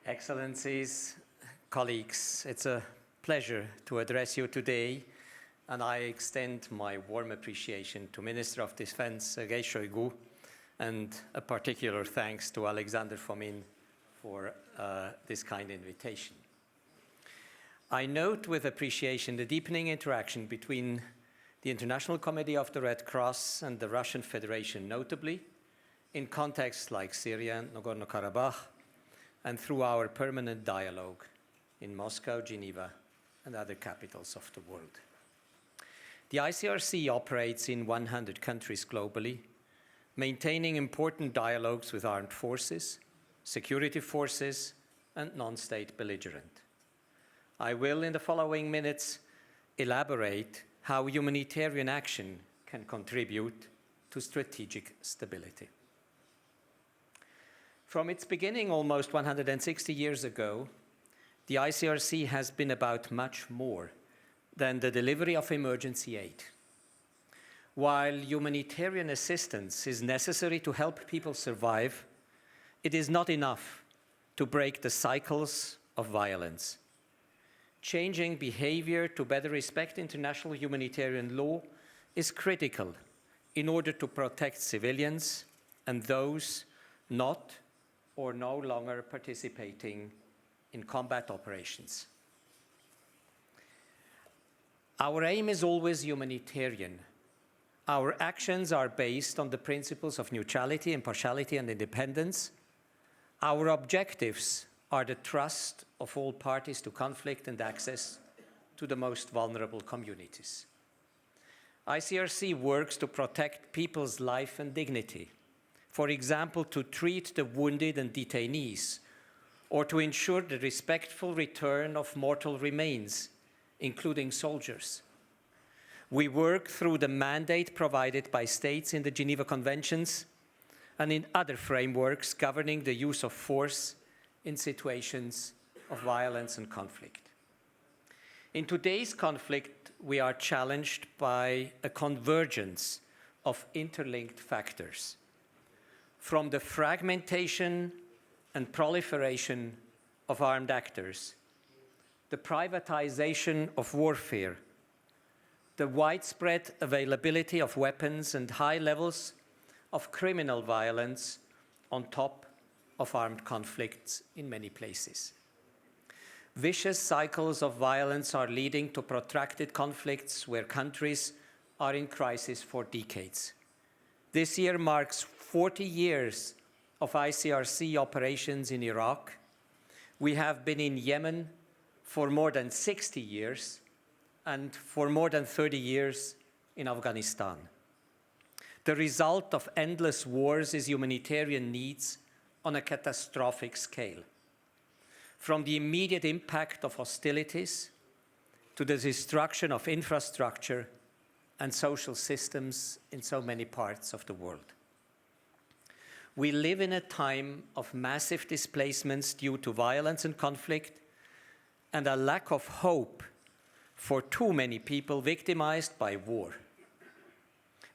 Excellencies, colleagues, it's a pleasure to address you today, and I extend my warm appreciation to Minister of Defense Sergei Shoigu, and a particular thanks to Alexander Fomin for this kind invitation. I note with appreciation the deepening interaction between the International Committee of the Red Cross and the Russian Federation, notably in contexts like Syria and Nagorno-Karabakh, and through our permanent dialogue in Moscow, Geneva, and other capitals of the world. The ICRC operates in 100 countries globally, maintaining important dialogues with armed forces, security forces, and non-state belligerent. I will, in the following minutes, elaborate how humanitarian action can contribute to strategic stability. From its beginning almost 160 years ago, the ICRC has been about much more than the delivery of emergency aid. While humanitarian assistance is necessary to help people survive, it is not enough to break the cycles of violence. Changing behavior to better respect international humanitarian law is critical in order to protect civilians and those not or no longer participating in combat operations. Our aim is always humanitarian. Our actions are based on the principles of neutrality, impartiality, and independence. Our objectives are the trust of all parties to conflict and access to the most vulnerable communities. ICRC works to protect people's life and dignity. For example, to treat the wounded and detainees, or to ensure the respectful return of mortal remains, including soldiers. We work through the mandate provided by states in the Geneva Conventions and in other frameworks governing the use of force in situations of violence and conflict. In today's conflict, we are challenged by a convergence of interlinked factors, from the fragmentation and proliferation of armed actors, the privatization of warfare, the widespread availability of weapons and high levels of criminal violence on top of armed conflicts in many places. Vicious cycles of violence are leading to protracted conflicts where countries are in crisis for decades. This year marks 40 years of ICRC operations in Iraq. We have been in Yemen for more than 60 years and for more than 30 years in Afghanistan. The result of endless wars is humanitarian needs on a catastrophic scale. From the immediate impact of hostilities to the destruction of infrastructure and social systems in so many parts of the world. We live in a time of massive displacements due to violence and conflict, and a lack of hope for too many people victimized by war.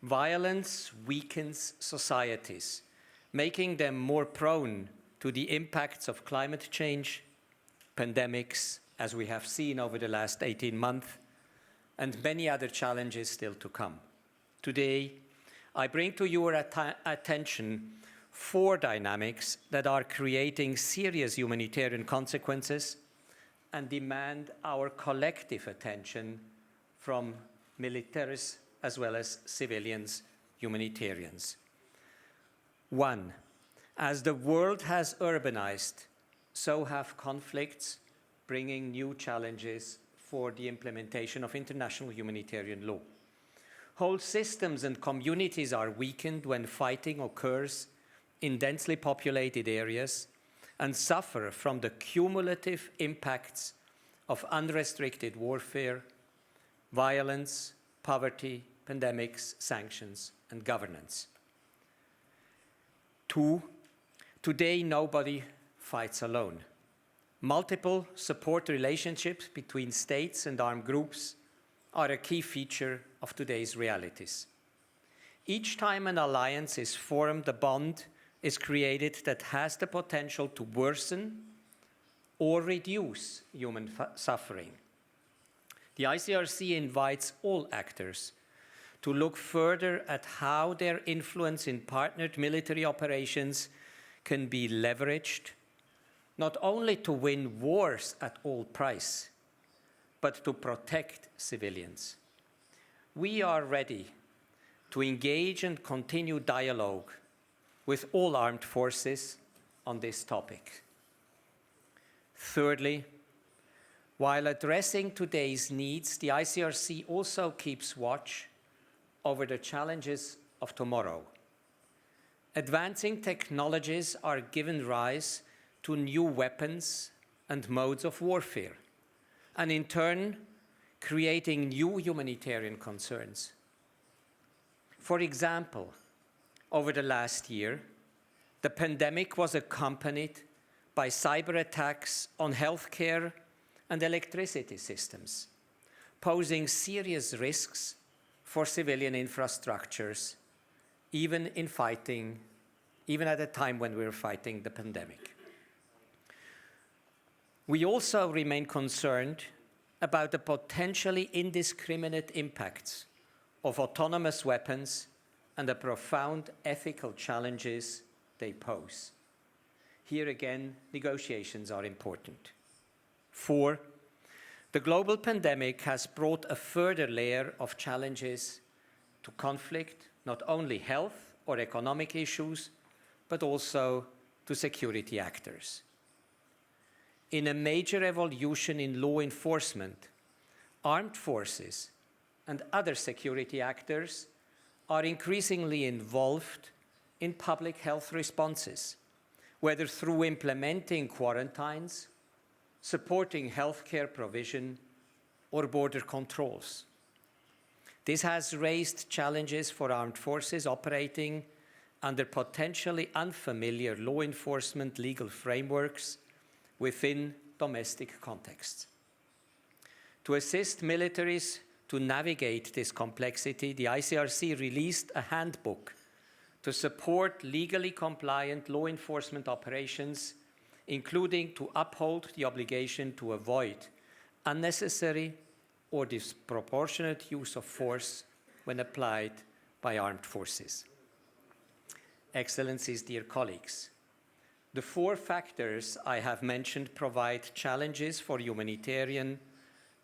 Violence weakens societies, making them more prone to the impacts of climate change, pandemics, as we have seen over the last 18 months, and many other challenges still to come. Today, I bring to your attention 4 dynamics that are creating serious humanitarian consequences and demand our collective attention from militaries as well as civilians, humanitarians. 1, as the world has urbanized, so have conflicts, bringing new challenges for the implementation of international humanitarian law. Whole systems and communities are weakened when fighting occurs in densely populated areas and suffer from the cumulative impacts of unrestricted warfare, violence, poverty, pandemics, sanctions, and governance. 2, today nobody fights alone. Multiple support relationships between states and armed groups are a key feature of today's realities. Each time an alliance is formed, a bond is created that has the potential to worsen or reduce human suffering. The ICRC invites all actors to look further at how their influence in partnered military operations can be leveraged, not only to win wars at all price, but to protect civilians. We are ready to engage and continue dialogue with all armed forces on this topic. Thirdly, while addressing today's needs, the ICRC also keeps watch over the challenges of tomorrow. Advancing technologies are giving rise to new weapons and modes of warfare, and in turn, creating new humanitarian concerns. For example, over the last year, the pandemic was accompanied by cyber attacks on healthcare and electricity systems, posing serious risks for civilian infrastructures, even at a time when we're fighting the pandemic. We also remain concerned about the potentially indiscriminate impacts of autonomous weapons and the profound ethical challenges they pose. Here again, negotiations are important. 4, the global pandemic has brought a further layer of challenges to conflict, not only health or economic issues, but also to security actors. In a major evolution in law enforcement, armed forces and other security actors are increasingly involved in public health responses, whether through implementing quarantines, supporting healthcare provision, or border controls. This has raised challenges for armed forces operating under potentially unfamiliar law enforcement legal frameworks within domestic contexts. To assist militaries to navigate this complexity, the ICRC released a handbook to support legally compliant law enforcement operations, including to uphold the obligation to avoid unnecessary or disproportionate use of force when applied by armed forces. Excellencies, dear colleagues, the 4 factors I have mentioned provide challenges for humanitarian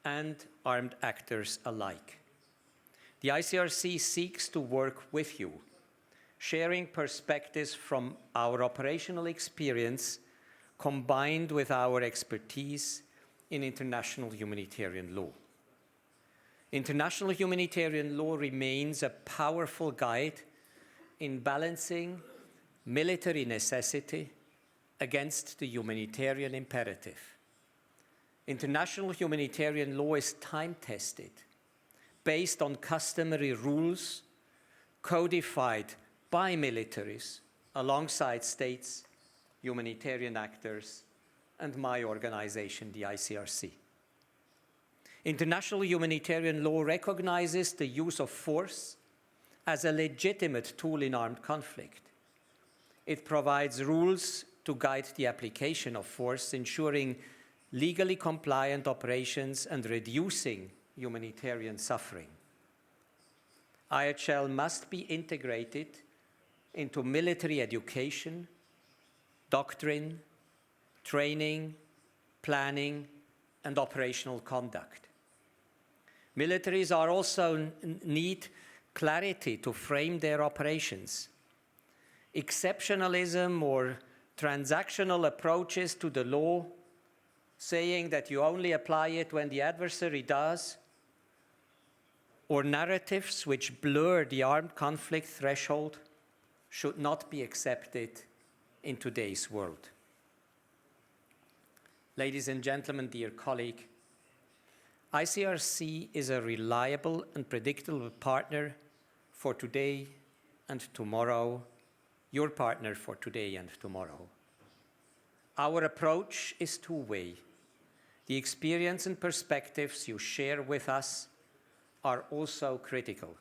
and armed actors alike. The ICRC seeks to work with you, sharing perspectives from our operational experience combined with our expertise in international humanitarian law. International humanitarian law remains a powerful guide in balancing military necessity against the humanitarian imperative. International humanitarian law is time-tested, based on customary rules codified by militaries alongside states, humanitarian actors, and my organization, the ICRC. International humanitarian law recognizes the use of force as a legitimate tool in armed conflict. It provides rules to guide the application of force, ensuring legally compliant operations and reducing humanitarian suffering. IHL must be integrated into military education, doctrine, training, planning, and operational conduct. Militaries are also need clarity to frame their operations. Exceptionalism or transactional approaches to the law, saying that you only apply it when the adversary does, or narratives which blur the armed conflict threshold should not be accepted in today's world. Ladies and gentlemen, dear colleague, ICRC is a reliable and predictable partner for today and tomorrow, your partner for today and tomorrow. Our approach is two-way. The experience and perspectives you share with us are also critical.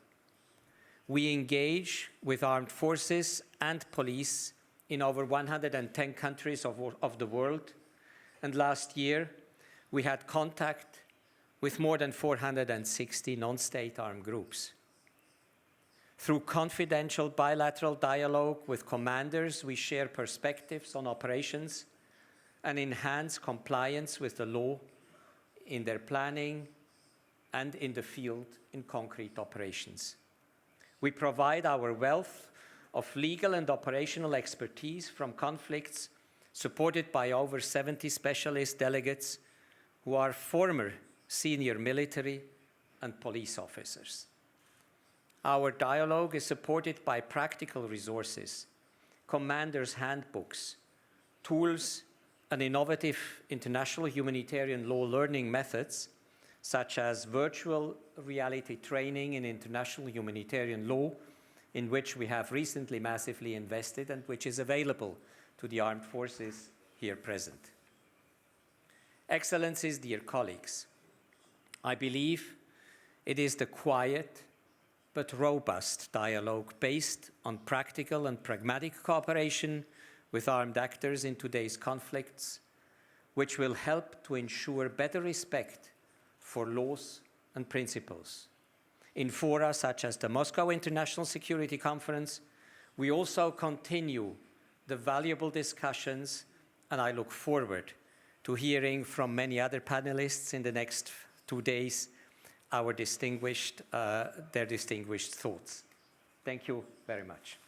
We engage with armed forces and police in over 110 countries of the world, And last year, we had contact with more than 460 non-state armed groups. Through confidential bilateral dialogue with commanders, we share perspectives on operations and enhance compliance with the law in their planning and in the field in concrete operations. We provide our wealth of legal and operational expertise from conflicts, supported by over 70 specialist delegates who are former senior military and police officers. Our dialogue is supported by practical resources, commanders' handbooks, tools, and innovative international humanitarian law learning methods, such as virtual reality training in international humanitarian law, in which we have recently massively invested and which is available to the armed forces here present. Excellencies, dear colleagues, I believe it is the quiet but robust dialogue based on practical and pragmatic cooperation with armed actors in today's conflicts, which will help to ensure better respect for laws and principles. In fora such as the Moscow International Security Conference, we also continue the valuable discussions, and I look forward to hearing from many other panelists in the next 2 days their distinguished thoughts. Thank you very much.